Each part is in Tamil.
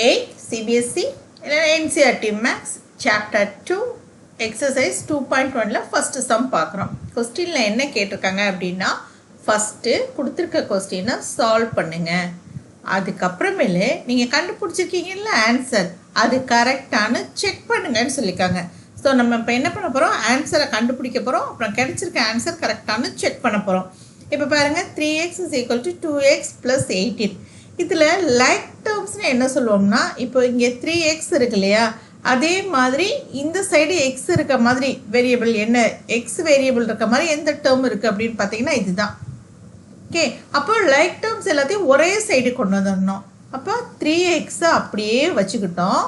8 CBSE NCERT Maths Chapter 2 Exercise 2.1ல first sum பார்க்குறோம். கொஸ்டின்ல என்ன கேட்டிருக்காங்க அப்படின்னா ஃபர்ஸ்ட் கொடுத்துருக்க கொஸ்டினை சால்வ் பண்ணுங்க. அதுக்கப்புறமேலே நீங்கள் கண்டுபிடிச்சிருக்கீங்கல்ல ஆன்சர் அது கரெக்டானு செக் பண்ணுங்கன்னு சொல்லியிருக்காங்க. ஸோ நம்ம இப்போ என்ன பண்ண போகிறோம், ஆன்சரை கண்டுபிடிக்க போகிறோம், அப்புறம் கிடைச்சிருக்க ஆன்சர் கரெக்டானு செக் பண்ண போகிறோம். இப்போ பாருங்கள் 3x = 2x + 18. இதில் லைக் டேர்ம்ஸ்னு என்ன சொல்லுவோம்னா, இப்போ இங்கே 3x இருக்கு இல்லையா, அதே மாதிரி இந்த சைடு எக்ஸ் இருக்க மாதிரி வேரியபிள் என்ன எக்ஸ் வேரியபிள் இருக்க மாதிரி எந்த டேர்ம் இருக்குது அப்படின்னு பார்த்தீங்கன்னா இதுதான். ஓகே, அப்போ லைக் டேர்ம்ஸ் எல்லாத்தையும் ஒரே சைடு கொண்டு வந்துடணும். அப்போ 3x அப்படியே வச்சுக்கிட்டோம்,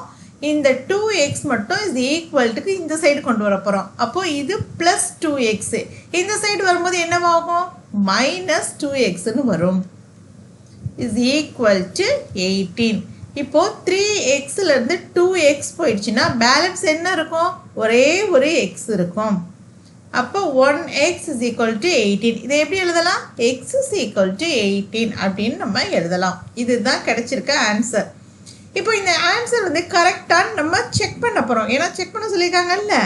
இந்த 2x மட்டும் இது ஈக்குவல்ட்டுக்கு இந்த சைடு கொண்டு வர போகிறோம். அப்போ இது ப்ளஸ் 2x, இந்த சைடு வரும்போது என்னவாகும், மைனஸ் 2xன்னு வரும். Is equal to 18. இப்போ 3xலேருந்து 2x போயிடுச்சுன்னா பேலன்ஸ் என்ன இருக்கும், ஒரே ஒரு x இருக்கும். அப்போ 1x = 18. இதை எப்படி எழுதலாம், x = 18 அப்படின்னு நம்ம எழுதலாம். இதுதான் கிடைச்சிருக்க ஆன்சர். இப்போ இந்த ஆன்சர் வந்து கரெக்டாக நம்ம செக் பண்ண போகிறோம், ஏன்னா செக் பண்ண சொல்லியிருக்காங்கல்ல.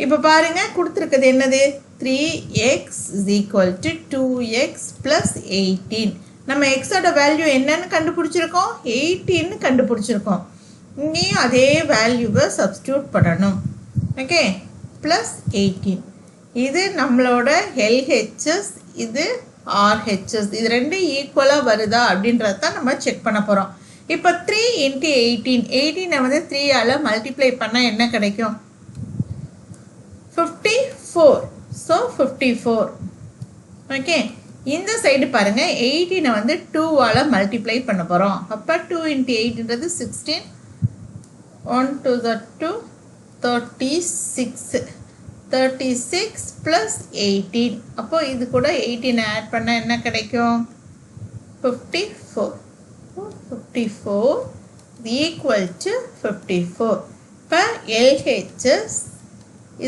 இப்போ பாருங்கள் கொடுத்துருக்குது என்னது, 3x = 2x + 18. நம்ம எக்ஸோட வேல்யூ என்னன்னு கண்டுபிடிச்சிருக்கோம், 18 கண்டுபிடிச்சிருக்கோம். இங்கேயும் அதே வேல்யூவை சப்ஸ்டியூட் பண்ணணும். Okay, plus 18. இது நம்மளோட LHS, இது RHS, இது ரெண்டும் ஈக்குவலாக வருதா அப்படின்றத தான் நம்ம செக் பண்ண போகிறோம். இப்போ 3 × 18, 18 வந்து 3ஆல் மல்டிப்ளை பண்ணால் என்ன கிடைக்கும், 54. ஸோ 54. ஓகே, இந்த சைடு பாருங்கள் 18 வந்து 2ஆல் மல்டிப்ளை பண்ண போகிறோம். அப்போ 2 × 8ன்றது 16, 1 2 2, 36, 36 + 18. அப்போ இது கூட 18 ஆட் பண்ணால் என்ன கிடைக்கும், 54. 54 = 54. இப்போ LHS =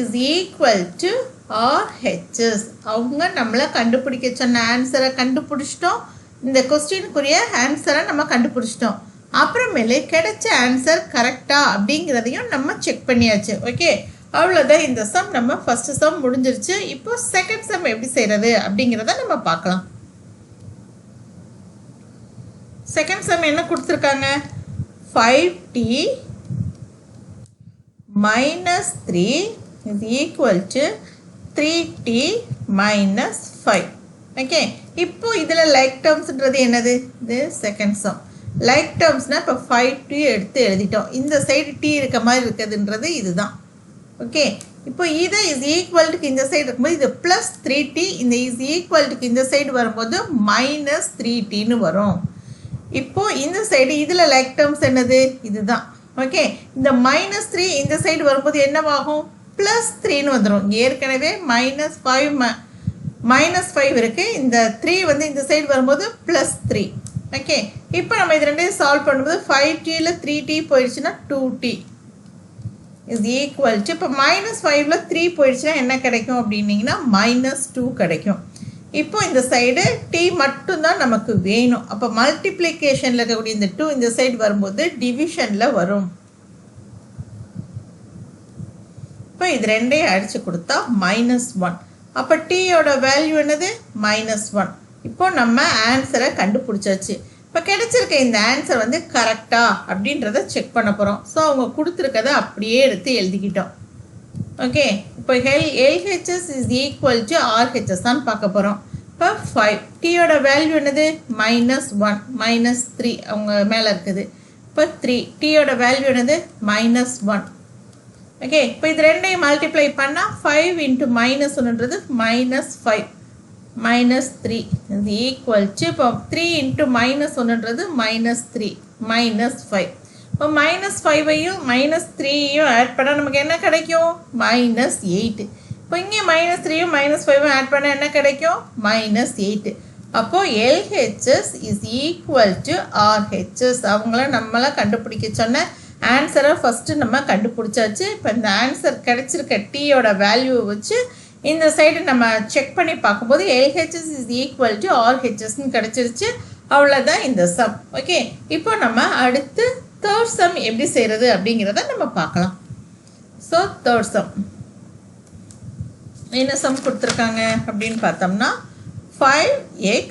RHS. அவங்க நம்மளை கண்டுபிடிக்க சொன்ன ஆன்சரை கண்டுபிடிச்சிட்டோம், இந்த கொஸ்டினுக்குரிய ஆன்சரை நம்ம கண்டுபிடிச்சிட்டோம். அப்புறமேலே கிடைச்ச ஆன்சர் கரெக்டா அப்படிங்கிறதையும் நம்ம செக் பண்ணியாச்சு. ஓகே, அவ்வளோதான் இந்த சம். நம்ம ஃபர்ஸ்ட் சம் முடிஞ்சிருச்சு. இப்போ செகண்ட் சம் எப்படி செய்கிறது அப்படிங்கிறத நம்ம பார்க்கலாம். செகண்ட் சம் என்ன கொடுத்துருக்காங்க, 5t - 3 = 3t - 5. ஓகே, இப்போ இதில் லைக் டேர்ம்ஸ்ன்றது என்னது, இது செகண்ட் சம். லைக் டேர்ம்ஸ்னால் இப்போ 5t எடுத்து எழுதிட்டோம், இந்த சைடு t இருக்க மாதிரி இருக்குதுன்றது இதுதான். ஓகே, இப்போ இதை இஸ் ஈக்குவல்ட்டுக்கு இந்த சைடு இருக்கும்போது இது ப்ளஸ் 3t, இந்த இஸ் ஈக்குவல்ட்டுக்கு இந்த சைடு வரும்போது மைனஸ் 3tன்னு வரும். இப்போ இந்த சைடு இதில் லைக் டேர்ம்ஸ் என்னது, இதுதான். ஓகே, இந்த -3 இந்த சைடு வரும்போது என்னவாகும், +3ன்னு வந்துடும். ஏற்கனவே -5 இருக்குது, இந்த 3 வந்து இந்த சைடு வரும்போது +3. ஓகே, இப்போ நம்ம இது ரெண்டையும் சால்வ் பண்ணும்போது 5tல 3t போயிடுச்சுன்னா 2t = இப்போ -5ல் 3 போயிடுச்சுன்னா என்ன கிடைக்கும் அப்படின்னீங்கன்னா -2 கிடைக்கும். இப்போ இந்த சைடு t மட்டும்தான் நமக்கு வேணும். அப்போ மல்டிப்ளிகேஷனில் இருக்கக்கூடிய இந்த 2 இந்த சைடு வரும்போது டிவிஷனில் வரும். இப்போ இது ரெண்டையும் அடித்து கொடுத்தா -1. அப்போ டீயோட வேல்யூ என்னது, -1. இப்போ நம்ம ஆன்சரை கண்டுபிடிச்சாச்சு. இப்போ கிடைச்சிருக்க இந்த ஆன்சர் வந்து கரெக்டா அப்படின்றத செக் பண்ண போகிறோம். ஸோ அவங்க கொடுத்துருக்கதை அப்படியே எடுத்து எழுதிக்கிட்டோம். ஓகே, இப்போ LHS = RHS தான் பார்க்க போகிறோம். இப்போ 5 டீயோட வேல்யூ என்னது, -1, -3 அவங்க மேலே இருக்குது. இப்போ 3 டீயோட வேல்யூ என்னது, -1. ஓகே, இப்போ இது ரெண்டையும் மல்டிப்ளை பண்ணால் 5 × -1ன்றது -5, -3 = இப்போ 3 × -1ன்றது -3, -5. இப்போ -5ஐயும் -3ஐயும் ஆட் பண்ணால் நமக்கு என்ன கிடைக்கும், -8. இப்போ இங்கே -3யும் -5யும் ஆட் பண்ணால் என்ன கிடைக்கும், -8. அப்போது LHS = RHS. அவங்கள நம்மளை கண்டுபிடிக்க சொன்ன ஆன்சரை ஃபஸ்ட்டு நம்ம கண்டுபிடிச்சாச்சு. இப்போ இந்த ஆன்சர் கிடைச்சிருக்க டீயோட வேல்யூவை வச்சு இந்த சைடு நம்ம செக் பண்ணி பார்க்கும்போது LHS = RHSன்னு கிடச்சிருச்சு. அவ்வளோதான் இந்த சம். ஓகே, இப்போ நம்ம அடுத்து தேர்ட் சம் எப்படி செய்கிறது அப்படிங்கிறத நம்ம பார்க்கலாம். ஸோ தேர்ட் சம் என்ன சம் கொடுத்துருக்காங்க அப்படின்னு பார்த்தோம்னா 5x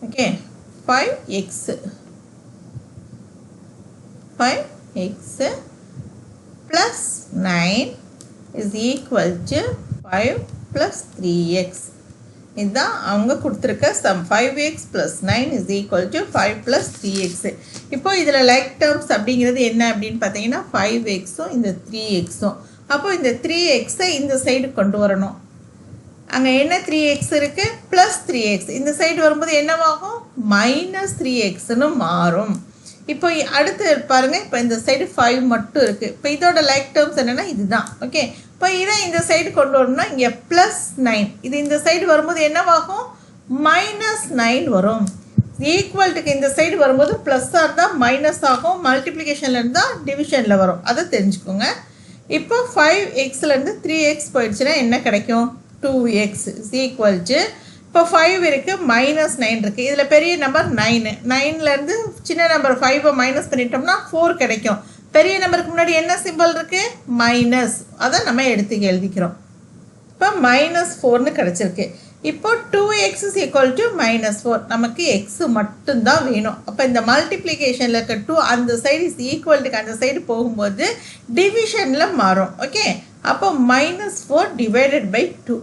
okay 5x plus 9 is equal to 5 plus 3x. இதுதான் அவங்க கொடுத்துருக்க some. 5x plus 9 is equal to 5 plus 3x. இப்போ இதில் லைக் டேர்ம்ஸ் அப்படிங்கிறது என்ன அப்படின்னு பார்த்தீங்கன்னா 5xும் இந்த 3xும். அப்போ இந்த 3xை இந்த சைடு கொண்டு வரணும். அங்கே என்ன 3x இருக்குது ப்ளஸ் 3x. இந்த சைடு வரும்போது என்னவாகும் மைனஸ் 3xன்னு மாறும். இப்போ அடுத்து பாருங்கள், இப்போ இந்த சைடு 5 மட்டும் இருக்குது. இப்போ இதோட லைக் டேர்ம்ஸ் என்னென்னா இதுதான். ஓகே, இப்போ இதை இந்த சைடு கொண்டு வரணும்னா இங்கே ப்ளஸ் 9. இது இந்த சைடு வரும்போது என்னவாகும் மைனஸ் 9 வரும். ஈக்குவல்ட்டுக்கு இந்த சைடு வரும்போது ப்ளஸ்ஸாக இருந்தால் மைனஸ் ஆகும், மல்டிப்ளிகேஷனில் இருந்தால் டிவிஷனில் வரும். அதை தெரிஞ்சுக்கோங்க. இப்போ 5xலேருந்து 3x போயிடுச்சுன்னா என்ன கிடைக்கும் 2x is equal to இப்போ 5 இருக்குது மைனஸ் 9 இருக்குது. இதில் பெரிய நம்பர் 9. 9லேருந்து சின்ன நம்பர் 5 மைனஸ் பண்ணிட்டோம்னா 4 கிடைக்கும். பெரிய நம்பருக்கு முன்னாடி என்ன சிம்பிள் இருக்குது மைனஸ், அதை நம்ம எடுத்து எழுதிக்கிறோம். இப்போ -4ன்னு கிடச்சிருக்கு. இப்போ 2x is equal to -4. நமக்கு x மட்டும்தான் வேணும். அப்போ இந்த மல்டிப்ளிகேஷனில் இருக்க 2 அந்த சைடு இஸ் ஈக்குவல்ட்டுக்கு அந்த சைடு போகும்போது டிவிஷனில் மாறும். ஓகே, அப்போ -4 டிவைடட் பை 2.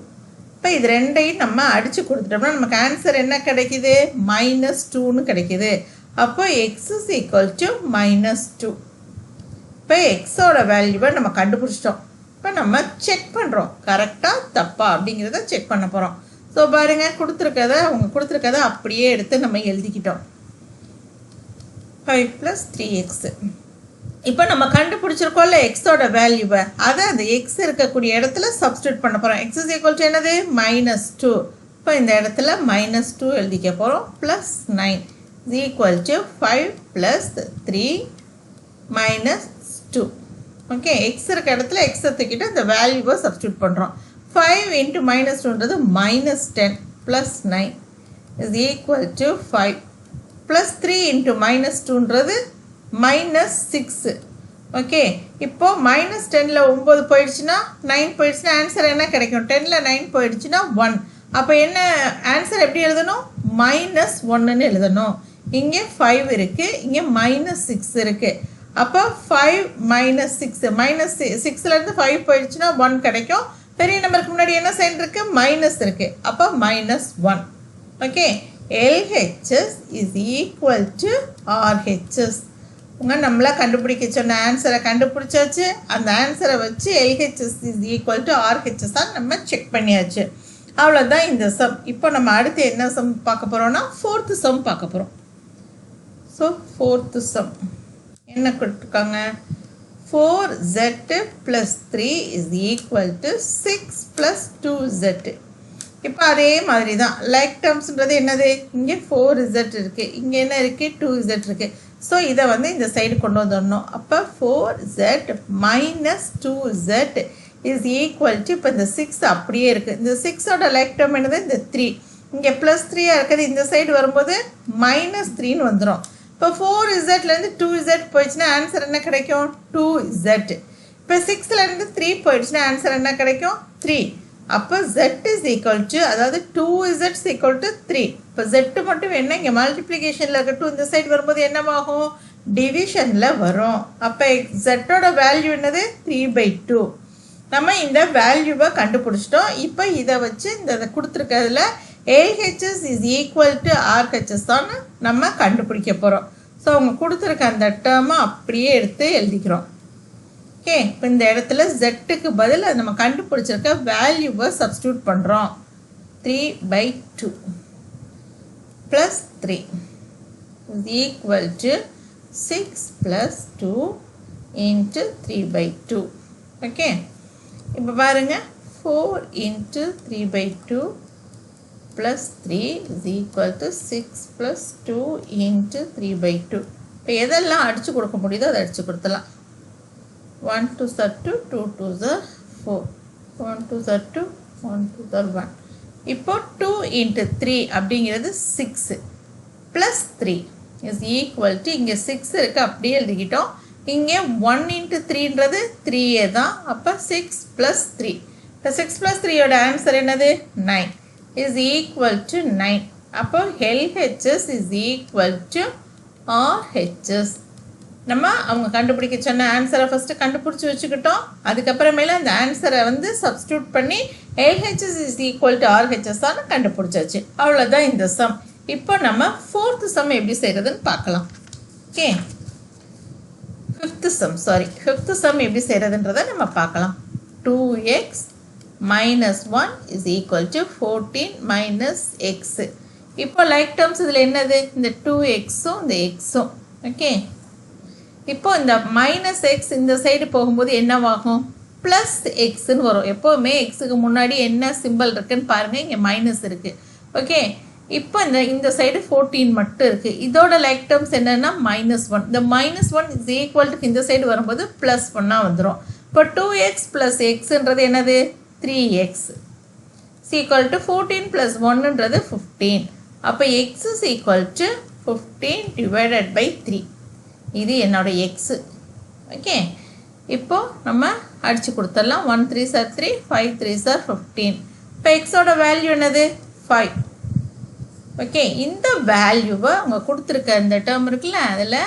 இப்போ இது ரெண்டையும் நம்ம அடித்து கொடுத்துட்டோம்னா நமக்கு ஆன்சர் என்ன கிடைக்கிது -2ன்னு கிடைக்கிது. அப்போ x is equal to -2. இப்போ எக்ஸோட வேல்யூவை நம்ம கண்டுபிடிச்சிட்டோம். இப்போ நம்ம செக் பண்ணுறோம் கரெக்டாக தப்பா அப்படிங்கிறத செக் பண்ண போகிறோம். ஸோ பாருங்கள், அவங்க கொடுத்துருக்கதை அப்படியே எடுத்து நம்ம எழுதிக்கிட்டோம். 5 + 3x. இப்போ நம்ம கண்டுபிடிச்சிருக்கோம்ல எக்ஸோட வேல்யூவை, அதை அந்த எக்ஸ் இருக்கக்கூடிய இடத்துல சப்ஸ்டியூட் பண்ண போகிறோம். x is equal to என்னது -2. இப்போ இந்த இடத்துல -2 எழுதிக்க போகிறோம். Plus 9 is equal to 5 + 3 - 2. Okay, X இருக்க இடத்துல எக்ஸை தூக்கிட்டு அந்த வேல்யூவை சப்ஸ்டியூட் பண்ணுறோம். 5 × -2ன்றது -10 + 9 is equal to 5 + 3 × -2ன்றது -6. ஓகே, இப்போ -10ல் 9 போயிடுச்சுன்னா 9 போயிடுச்சுன்னா ஆன்சர் என்ன கிடைக்கும் 10ல் 9 போயிடுச்சுன்னா 1. அப்போ என்ன ஆன்சர் எப்படி எழுதணும் -1ன்னு எழுதணும். இங்கே 5 இருக்குது, இங்கே -6 இருக்குது. அப்போ 5 - 6 6லேருந்து 5 போயிடுச்சுன்னா 1 கிடைக்கும். பெரிய நம்பருக்கு முன்னாடி என்ன சைன் இருக்குது மைனஸ் இருக்குது. அப்போ -1. Okay, LHS is equal to RHS. நம்மளா கண்டுபிடிக்க சொன்ன ஆன்சரை கண்டுபிடிச்சாச்சு. அந்த ஆன்சரை வச்சு LHS is equal to RHS தான் நம்ம செக் பண்ணியாச்சு. அவ்வளோதான் இந்த சம். இப்போ நம்ம அடுத்து என்ன சம் பார்க்க போகிறோம்னா 4th சம் பார்க்க போகிறோம். ஸோ 4th சம் என்ன கொடுத்துருக்காங்க 4z + 3 is equal to 6 + 2z. இப்போ அதே மாதிரி தான் லைக் டேர்ம்ஸ்ன்றது என்னது இங்கே 4z இருக்குது, இங்கே என்ன இருக்குது 2z இருக்குது. ஸோ இதை இந்த சைடு கொண்டு வந்துடணும். அப்போ 4z - 2z is equal to இப்போ இந்த 6 அப்படியே இருக்குது. இந்த 6ஓட லைக் டேர்ம் என்னது இந்த 3. இங்கே +3 இருக்குது, இந்த சைடு வரும்போது -3ன்னு வந்துடும். இப்போ 4zலேருந்து 2z போயிடுச்சுன்னா ஆன்சர் என்ன கிடைக்கும் 2z. இப்போ 6லேருந்து 3 போயிடுச்சுன்னா ஆன்சர் என்ன கிடைக்கும் 3. அப்போ z is equal to அதாவது 2z is equal to 3. இப்போ z மட்டும் என்ன இங்கே மல்டிப்ளிகேஷனில் இருக்க 2 இந்த சைடு வரும்போது என்னவாகும் டிவிஷனில் வரும். அப்போ zோட வேல்யூ என்னது 3/2. நம்ம இந்த வேல்யூவை கண்டுபிடிச்சிட்டோம். இப்போ இதை வச்சு இந்த கொடுத்துருக்கிறதுல LHS is equal to RHS தான் நம்ம கண்டுபிடிக்க போகிறோம். ஸோ அவங்க கொடுத்துருக்க அந்த டேர்மை அப்படியே எடுத்து எழுதிக்கிறோம். ஓகே, இப்போ இந்த இடத்துல ஜெட்டுக்கு பதில் நம்ம கண்டுபிடிச்சிருக்க வேல்யூவை சப்ஸ்டியூட் பண்ணுறோம். 3/2 + 3 is equal to 6 + 2 × 3/2. ஓகே, இப்போ பாருங்கள் 4 × 3/2 + 3 is equal to 6 + 2 × 3/2. இப்போ எதெல்லாம் அடித்து கொடுக்க முடியுதோ அதை அடித்து கொடுத்துடலாம். 1 2s are 2, 2 2s are 4, 1 2s are 2, 1 2s are 1. இப்போ 2 × 3 அப்படிங்கிறது 6 + 3. இஸ் ஈக்குவல் டு இங்கே 6 இருக்குது அப்படியே எழுதிக்கிட்டோம். இங்கே 1 into 3ன்றது 3a தான். அப்போ 6 + 3. இப்போ 6 + 3யோட ஆன்சர் என்னது 9 இஸ் ஈக்குவல் டு 9. அப்போ LHS is equal to RHS. நம்ம அவங்க கண்டுபிடிக்க சொன்ன ஆன்சரை ஃபஸ்ட்டு கண்டுபிடிச்சி வச்சுக்கிட்டோம். அதுக்கப்புறமேல அந்த ஆன்சரை வந்து சப்ஸ்டியூட் பண்ணி LHS is equal to RHS தான் கண்டுபிடிச்சாச்சு. அவ்வளோதான் இந்த சம். இப்போ நம்ம 4th சம் எப்படி செய்கிறதுன்னு பார்க்கலாம். ஓகே, 5th சம் எப்படி செய்கிறதுன்றதை நம்ம பார்க்கலாம். 2x minus 1 is equal to 14 minus x. இப்போ லைக் டேர்ம்ஸ் இதில் என்னது இந்த 2xும் இந்த xும். ஓகே, இப்போ இந்த மைனஸ் எக்ஸ் இந்த சைடு போகும்போது என்னவாகும் ப்ளஸ் எக்ஸ்ன்னு வரும். எப்போவுமே எக்ஸுக்கு முன்னாடி என்ன சிம்பிள் இருக்குன்னு பாருங்கள், இங்கே மைனஸ் இருக்குது. ஓகே, இப்போ இந்த சைடு 14 மட்டும் இருக்குது. இதோட லைக் டேர்ம்ஸ் என்னென்னா -1. இந்த -1 இஸ் ஈக்குவல் டு இந்த சைடு வரும்போது +1 வந்துடும். இப்போ 2x + xன்றது என்னது 3x இஸ் ஈக்குவல் டு 14 + 1ன்றது 15. அப்போ x is equal to 15 divided by 3. இது என்னோட எக்ஸு. ஓகே, இப்போது நம்ம அடித்து கொடுத்துடலாம். 1 3s are 3, 5 3s are 15. இப்போ எக்ஸோட வேல்யூ என்னது 5. ஓகே, இந்த வேல்யூவை அவங்க கொடுத்துருக்க இந்த டேர்ம் இருக்குல்ல, அதில்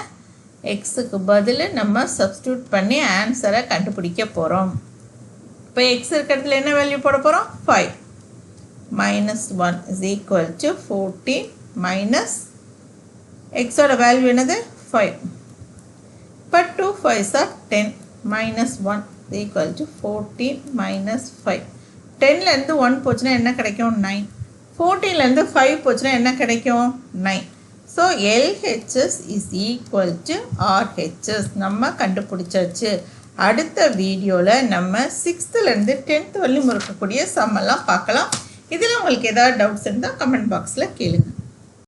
எக்ஸுக்கு பதில் நம்ம சப்ஸ்டியூட் பண்ணி ஆன்சரை கண்டுபிடிக்க போகிறோம். இப்போ எக்ஸ் இருக்கிறதுல என்ன வேல்யூ போட போகிறோம் 5 -1 இஸ் ஈக்குவல் டு 14 மைனஸ் எக்ஸோட வேல்யூ என்னது 5. இப்போ 2 5s are 10 -1 is equal to 14 minus 5. 10லேருந்து 1 போச்சுன்னா என்ன கிடைக்கும் 9. 14லேருந்து 5 போச்சுன்னா என்ன கிடைக்கும் 9. So LHS is equal to RHS நம்ம கண்டுபிடிச்சாச்சு. அடுத்த வீடியோவில் நம்ம 6th-லேருந்து 10th வரலையும் இருக்கக்கூடிய சம்மெல்லாம் பார்க்கலாம். இதில் உங்களுக்கு ஏதாவது டவுட்ஸ் இருந்தால் கமெண்ட் பாக்ஸில் கேளுங்க.